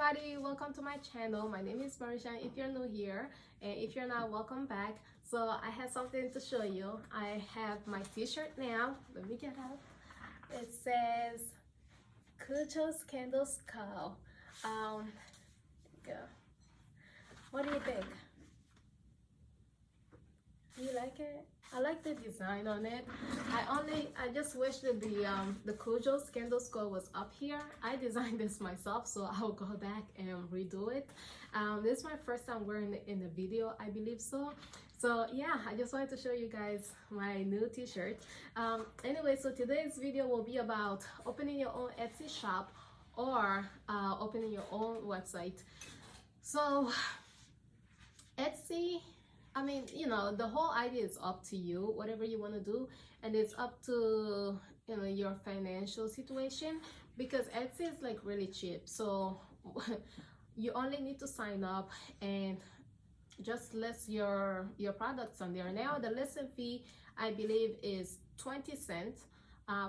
everybody, welcome to my channel. My name is Marisha if you're new here, and if you're not, welcome back. So I have something to show you. I have my t-shirt now. Let me get out. It says Cujo's Candles Co. Go. What do you think? Do you like it? I like the design on it. I just wish that the Cujo's Candles Co was up here. I designed this myself, so I'll go back and redo it. This is my first time wearing it in the video, I believe so. So yeah, I just wanted to show you guys my new t-shirt. Anyway, so today's video will be about opening your own Etsy shop or opening your own website. So Etsy, I mean, you know, the whole idea is up to you, whatever you want to do, and it's up to, you know, your financial situation, because Etsy is like really cheap. So you only need to sign up and just list your products on there. Now the listing fee, I believe, is 20 cents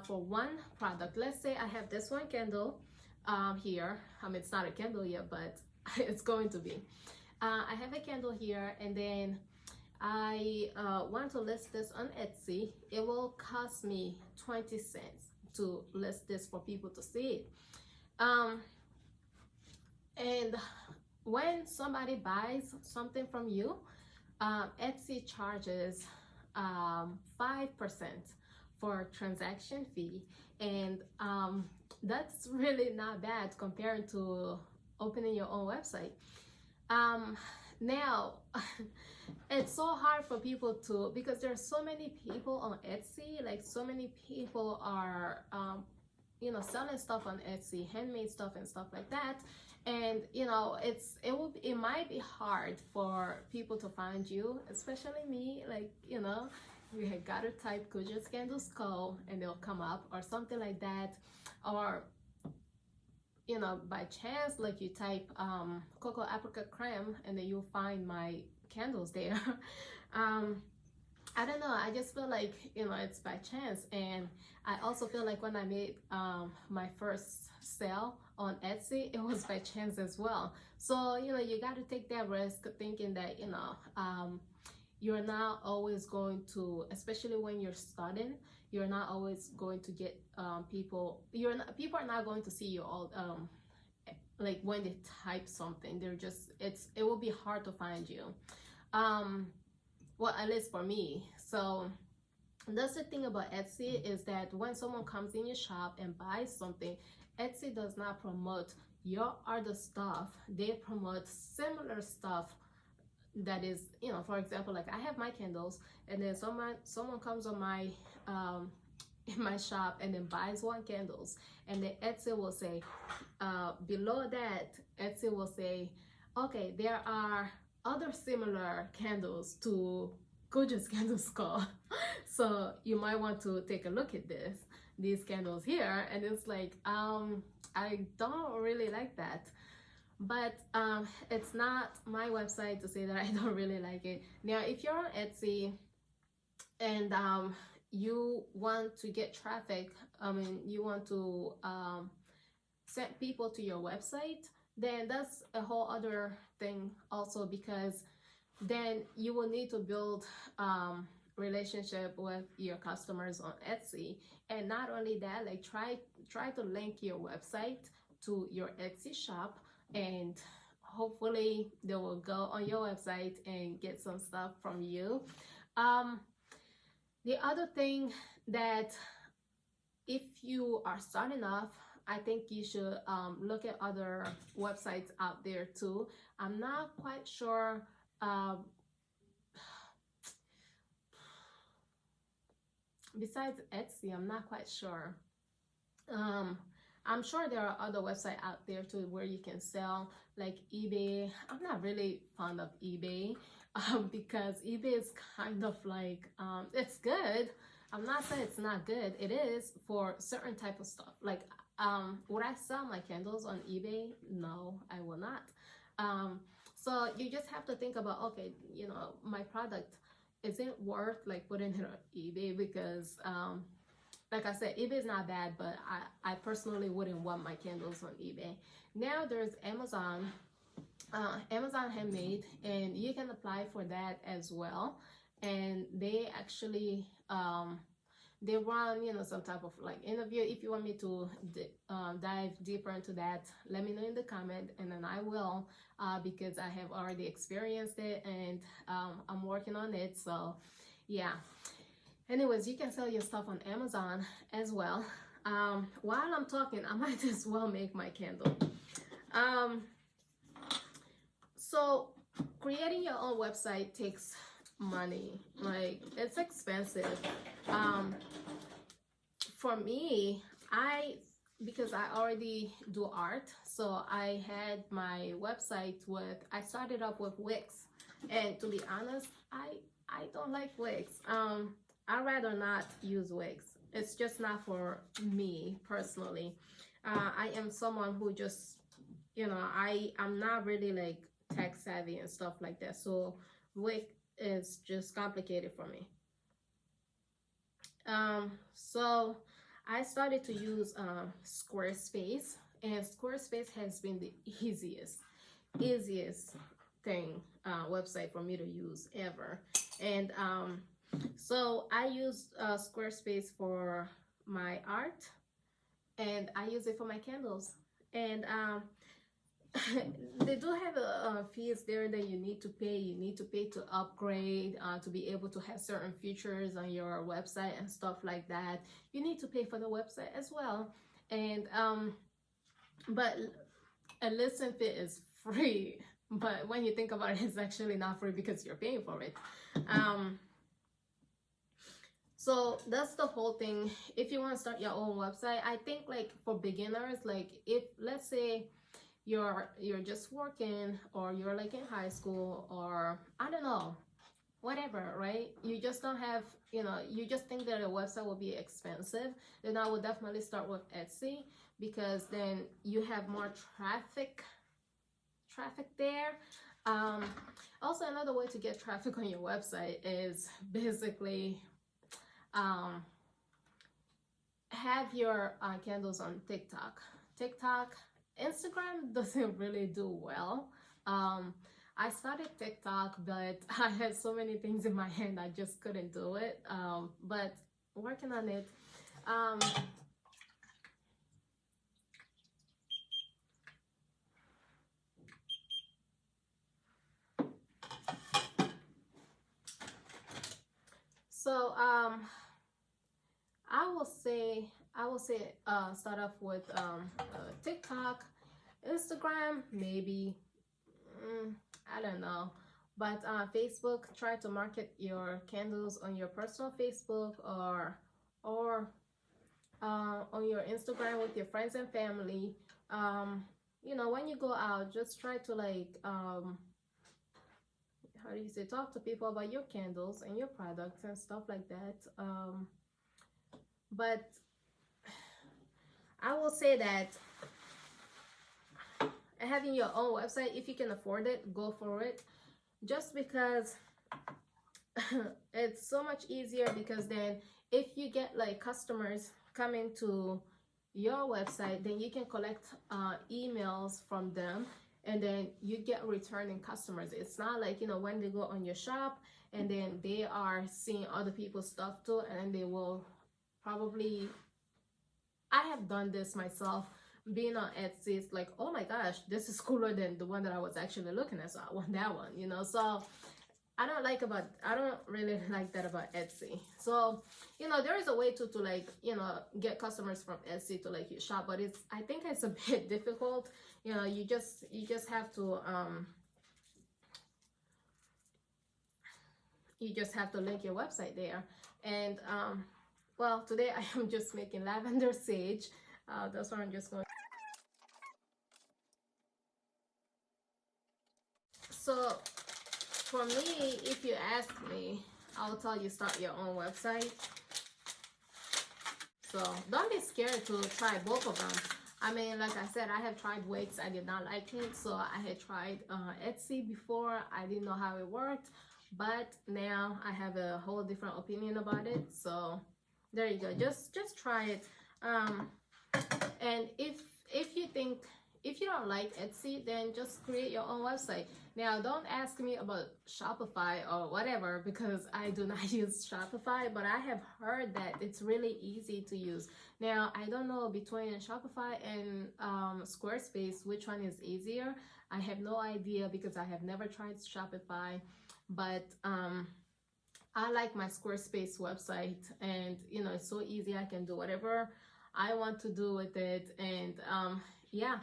for one product. Let's say I have this one candle here. I mean, it's not a candle yet, but it's going to be. I have a candle here, and then I want to list this on Etsy. It will cost me 20 cents to list this for people to see it. And when somebody buys something from you, Etsy charges 5% for transaction fee, and that's really not bad compared to opening your own website. Now it's so hard for people to, because there's so many people on Etsy, like so many people are you know, selling stuff on Etsy, handmade stuff and stuff like that, and you know, it might be hard for people to find you, especially me. Like, you know, you gotta type Cujo's Candles Co and they'll come up, or something like that, or you know, by chance, like you type cocoa apricot creme and then you'll find my candles there. I don't know, I just feel like, you know, it's by chance. And I also feel like when I made my first sale on Etsy, it was by chance as well. So, you know, you got to take that risk, thinking that, you know, you're not always going to, especially when you're starting, you're not always going to get people are not going to see you all like when they type something. They're just, it will be hard to find you, well, at least for me. So that's the thing about Etsy, is that when someone comes in your shop and buys something, Etsy does not promote your other stuff. They promote similar stuff that is, you know, for example, like I have my candles, and then someone comes on my in my shop and then buys one candles, and then Etsy will say below that, Etsy will say, okay, there are other similar candles to Cujo's Candles Co. So you might want to take a look at these candles here. And it's like, I don't really like that. But it's not my website to say that I don't really like it. Now, if you're on Etsy and you want to get traffic, I mean, you want to send people to your website, then that's a whole other thing also, because then you will need to build relationship with your customers on Etsy. And not only that, like try to link your website to your Etsy shop, and hopefully they will go on your website and get some stuff from you. The other thing, that if you are starting off, I think you should look at other websites out there too. I'm not quite sure. Besides Etsy, I'm not quite sure. I'm sure there are other websites out there too where you can sell, like eBay. I'm not really fond of eBay because eBay is kind of like, it's good. I'm not saying it's not good. It is for certain type of stuff. Like, would I sell my candles on eBay? No, I will not. So you just have to think about, okay, you know, my product, is it worth like putting it on eBay? Because like I said, eBay is not bad, but I personally wouldn't want my candles on eBay. Now there's Amazon, Amazon Handmade, and you can apply for that as well. And they actually they run, you know, some type of like interview. If you want me to dive deeper into that, let me know in the comment, and then I will, because I have already experienced it, and I'm working on it. So yeah, anyways, you can sell your stuff on Amazon as well. While I'm talking, I might as well make my candle. So creating your own website takes money. Like, it's expensive. For me, because I already do art, so I had my website with, I started off with Wix, and to be honest, I don't like Wix. I'd rather not use Wix. It's just not for me personally. I am someone who just, you know, I'm not really like tech savvy and stuff like that, so Wix is just complicated for me. So I started to use Squarespace, and Squarespace has been the easiest thing, website for me to use ever. And so I use Squarespace for my art, and I use it for my candles. And they do have fees there that you need to pay. You need to pay to upgrade, to be able to have certain features on your website and stuff like that. You need to pay for the website as well. And but a listing fee is free, but when you think about it, it's actually not free because you're paying for it. So that's the whole thing. If you want to start your own website, I think like for beginners, like if let's say you're just working, or you're like in high school, or I don't know, whatever, right? You just don't have, you know, you just think that a website will be expensive, then I would definitely start with Etsy, because then you have more traffic there. Also, another way to get traffic on your website is basically have your candles on TikTok. Instagram doesn't really do well. I started TikTok, but I had so many things in my hand, I just couldn't do it. But working on it. So I will say start off with TikTok, Instagram, maybe, I don't know, but Facebook. Try to market your candles on your personal Facebook, or on your Instagram with your friends and family. You know, when you go out, just try to like how do you say, talk to people about your candles and your products and stuff like that. But I will say that having your own website, if you can afford it, go for it, just because it's so much easier. Because then if you get like customers coming to your website, then you can collect emails from them, and then you get returning customers. It's not like, you know, when they go on your shop and then they are seeing other people's stuff too, and they will probably, I have done this myself, being on Etsy. It's like, oh my gosh, this is cooler than the one that I was actually looking at, so I want that one, you know. So I don't really like that about Etsy. So, you know, there is a way to like, you know, get customers from Etsy to like your shop, but I think it's a bit difficult. You know, you just have to link your website there. And well, today I am just making lavender sage. That's what I'm just going. So for me, if you ask me, I'll tell you start your own website. So don't be scared to try both of them. I mean, like I said, I have tried Wix. I did not like it. So I had tried Etsy before. I didn't know how it worked. But now I have a whole different opinion about it. So There you go. Just try it. And if you think, if you don't like Etsy, then just create your own website. Now, don't ask me about Shopify or whatever, because I do not use Shopify, but I have heard that it's really easy to use. Now, I don't know between Shopify and Squarespace, which one is easier. I have no idea because I have never tried Shopify, but I like my Squarespace website, and you know, it's so easy. I can do whatever I want to do with it, and yeah.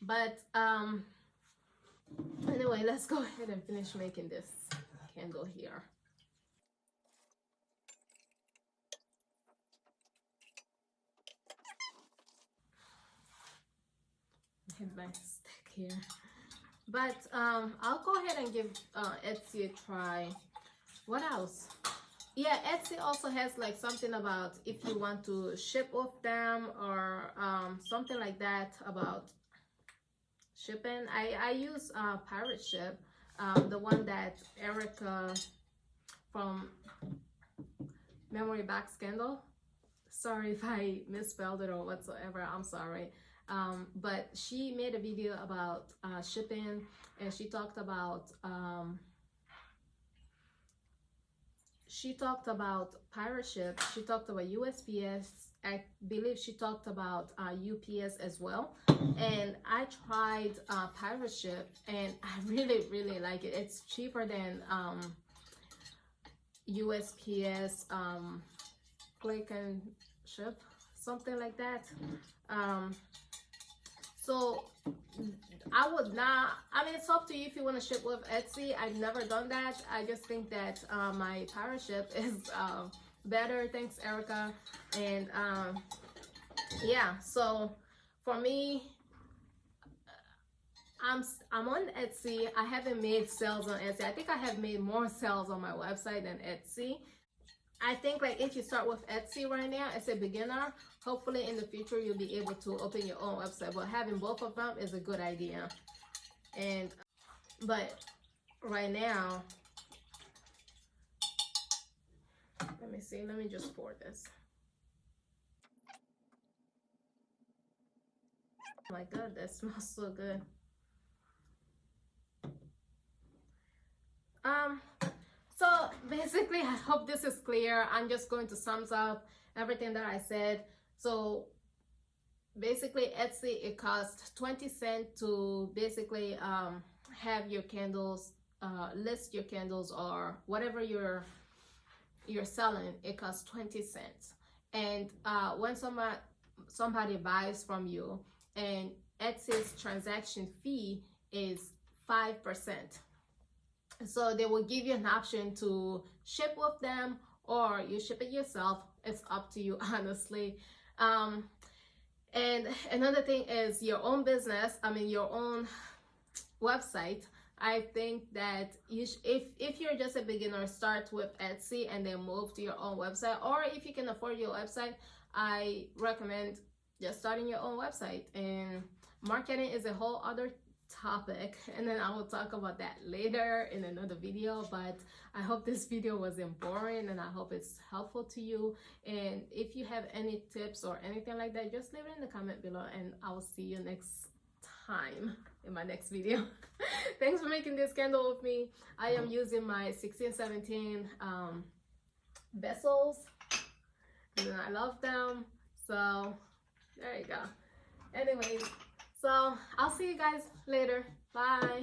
But anyway, let's go ahead and finish making this candle here. I have my stick here, but I'll go ahead and give Etsy a try. What else? Yeah, Etsy also has like something about if you want to ship with them, or something like that about shipping. I use Pirate Ship, the one that Erica from Memory Box Candle. Sorry if I misspelled it or whatsoever, I'm sorry. But she made a video about shipping, and she talked about Pirate Ship. She talked about USPS. I believe she talked about UPS as well. And I tried Pirate Ship, and I really like it. It's cheaper than USPS, Click and Ship, something like that. So I would not, I mean, it's up to you if you want to ship with Etsy. I've never done that. I just think that my Pirate Ship is better. Thanks, Erica. And yeah, so for me, I'm on Etsy. I haven't made sales on Etsy. I think I have made more sales on my website than Etsy. I think like if you start with Etsy right now as a beginner, hopefully in the future you'll be able to open your own website. But having both of them is a good idea. And but right now, let me see. Let me just pour this. Oh my God, that smells so good. So basically, I hope this is clear. I'm just going to sum up everything that I said. So basically, Etsy, it costs 20 cents to basically have your candles, list your candles, or whatever you're selling. It costs 20 cents. And when somebody buys from you, and Etsy's transaction fee is 5%. So they will give you an option to ship with them, or you ship it yourself. It's up to you, honestly. And another thing is your own business. I mean, your own website. I think that if you're just a beginner, start with Etsy and then move to your own website. Or if you can afford your website, I recommend just starting your own website. And marketing is a whole other topic, and then I will talk about that later in another video. But I hope this video wasn't boring, and I hope it's helpful to you. And if you have any tips or anything like that, just leave it in the comment below, and I will see you next time in my next video. Thanks for making this candle with me. I am using my 1617 vessels, and I love them. So there you go. Anyways, so I'll see you guys later. Bye.